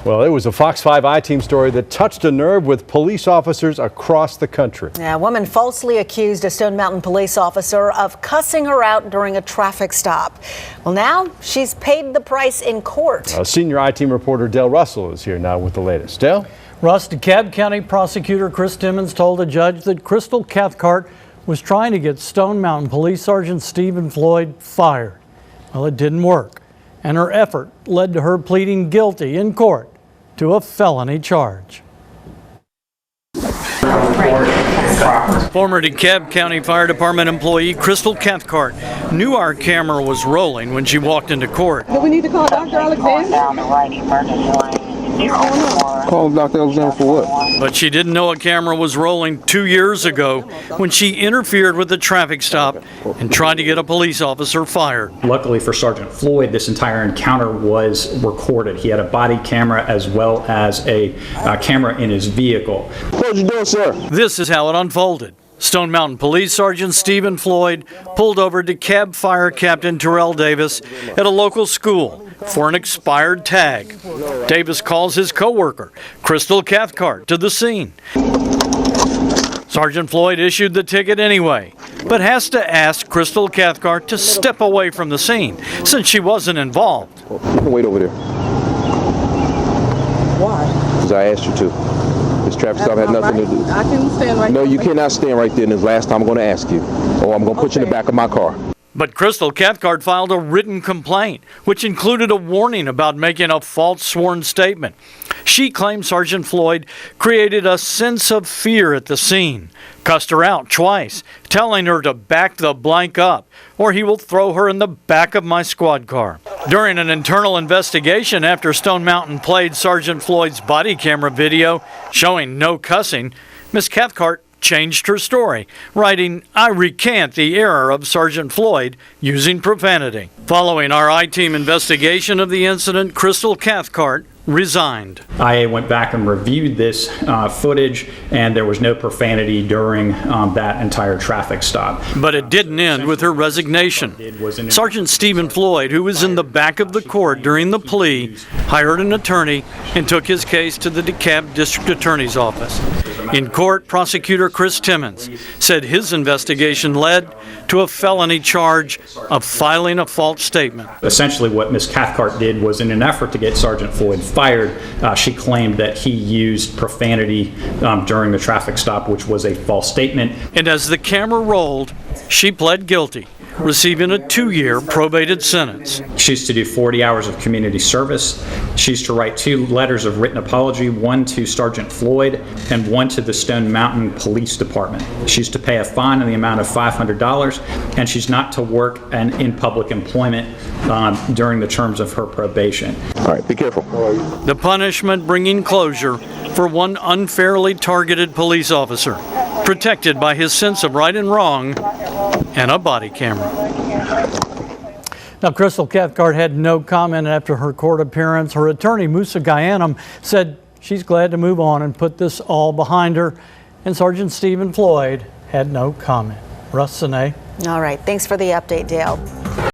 Well, it was a Fox 5 I-Team story that touched a nerve with police officers across the country. Yeah, a woman falsely accused a Stone Mountain police officer of cussing her out during a traffic stop. Well, now she's paid the price in court. Senior I-Team reporter Dale Russell is here now with the latest. Dale? Russ, DeKalb County prosecutor Chris Timmons told a judge that Krystal Cathcart was trying to get Stone Mountain Police Sergeant Stephen Floyd fired. Well, it didn't work, and her effort led to her pleading guilty in court to a felony charge. Former DeKalb County Fire Department employee Krystal Cathcart knew our camera was rolling when she walked into court. Do we need to call Dr. Alexander? Call Dr. Alexander for what? But she didn't know a camera was rolling 2 years ago when she interfered with the traffic stop and tried to get a police officer fired. Luckily for Sergeant Floyd, this entire encounter was recorded. He had a body camera as well as a camera in his vehicle. What you doing, sir? This is how it unfolded. Stone Mountain Police Sergeant Stephen Floyd pulled over DeKalb Fire Captain Terrell Davis at a local school for an expired tag. Davis calls his co-worker, Krystal Cathcart, to the scene. Sergeant Floyd issued the ticket anyway, but has to ask Krystal Cathcart to step away from the scene since she wasn't involved. You can wait over there. Why? Because I asked you to. This traffic stop had nothing to do. I can stand right No, there. you cannot stand right there, and this last time I'm going to ask you, or I'm going to put you in the back of my car. But Krystal Cathcart filed a written complaint, which included a warning about making a false sworn statement. She claims Sergeant Floyd created a sense of fear at the scene, cussed her out twice, telling her to back the blank up, or he will throw her in the back of my squad car. During an internal investigation after Stone Mountain played Sergeant Floyd's body camera video showing no cussing, Ms. Cathcart changed her story, writing, "I recant the error of Sergeant Floyd using profanity." Following our I-Team investigation of the incident, Krystal Cathcart resigned. I went back and reviewed this footage, and there was no profanity during that entire traffic stop. But it didn't end with her resignation. Sergeant Stephen Floyd, who was in the back of the court during the plea, hired an attorney and took his case to the DeKalb District Attorney's Office. In court, prosecutor Chris Timmons said his investigation led to a felony charge of filing a false statement. Essentially what Ms. Cathcart did was, in an effort to get Sergeant Floyd fired, she claimed that he used profanity during the traffic stop, which was a false statement. And as the camera rolled, she pled guilty, receiving a 2-year probated sentence. She's to do 40 hours of community service. She's to write 2 letters of written apology, one to Sergeant Floyd and one to the Stone Mountain Police Department. She's to pay a fine in the amount of $500, and she's not to work in public employment during the terms of her probation. All right, be careful. The punishment bringing closure for one unfairly targeted police officer, protected by his sense of right and wrong and a body camera. Now, Krystal Cathcart had no comment after her court appearance. Her attorney, Musa Ghayanam, said she's glad to move on and put this all behind her. And Sergeant Stephen Floyd had no comment. Russ Sine. All right. Thanks for the update, Dale.